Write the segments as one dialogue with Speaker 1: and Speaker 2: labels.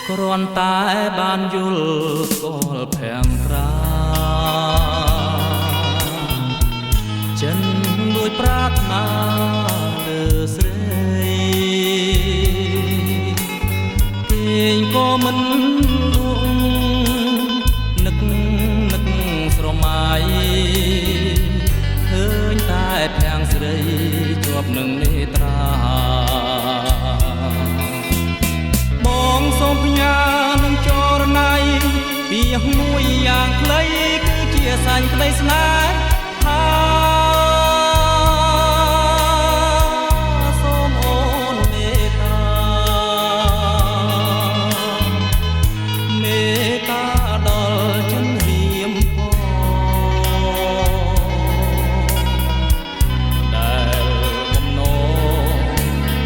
Speaker 1: គ្រាន់តែបានយល់ស្គាល់ភាំងត្រាចិនមួយប្រាថ្នាលើស្រីគេងក៏មិនលួងនឹកស្រមៃឃើញតែភាំងស្រីជាប់នឹងនេត្រាបងសូមផ្ញើនឹងចរណៃពីមួយយ៉ាងខ្លីគឺជាសាញ់ក្តីស្នេហាសូមអូនមេត្តាមេត្តាដល់ចិនរៀមផងដែលបំណង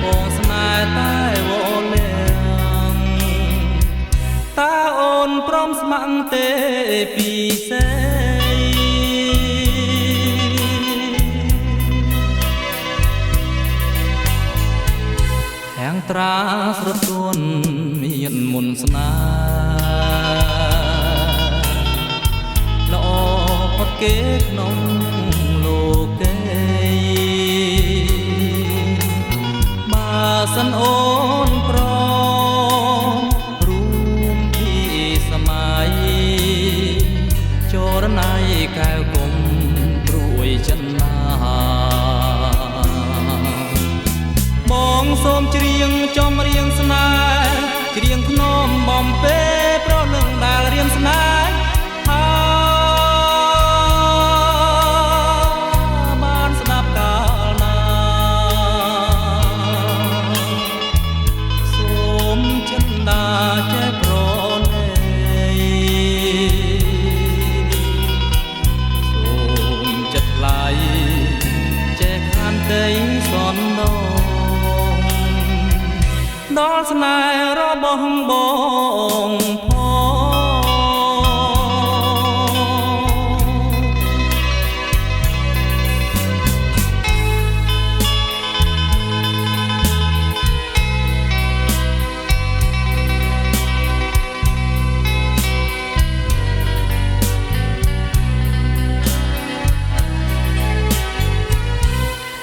Speaker 1: បងស្នេហ៍តែវល់តើអូនព្រមស្ម័គ្រទេពីសេទាំងត្រាស្រទន់មានមុនស្នេហ៍ល្អផុតគេក្នុងលោកេបើសិនអូនព្រមចរណៃកែវគុំព្រួយចិនណាបងសូមច្រៀងចំរៀងស្នេហ៍ច្រៀងភ្នំបំពេប្រនឹងដែលរៀមស្នេហ៍បានស្ដាប់កាលណាសូមចិនដាចេះប្រសនដងដល់ស្នេហ៍របស់បង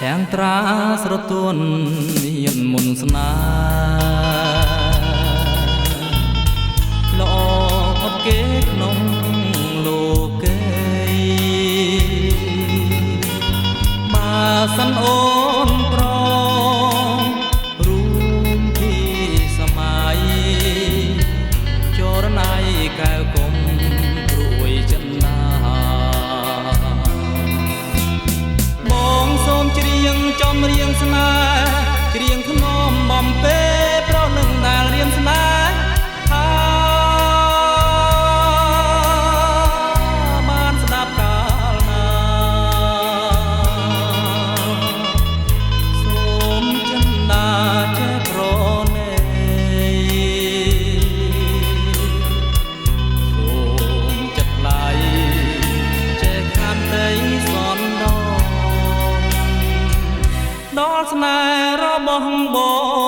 Speaker 1: ទាំងត្រាស្រទន់មានមុនស្នេហ៍ល្អផុតគេក្នុងលោកេបើសិនអូនព្រមរួមពីសម័យចរណៃកែវគុំព្រួយចិនណាបងសូមច្រៀងចំរៀងស្នេហ៍ច្រៀងធ្នមបំពេប្រនឹងដែលរៀមស្នេហ៍បានស្ដាប់កាលណាសូមចិនដាចេះប្រណីសូមចិត្តថ្លៃចេះខានដីសនដល់ស្នេហ៍របស់បង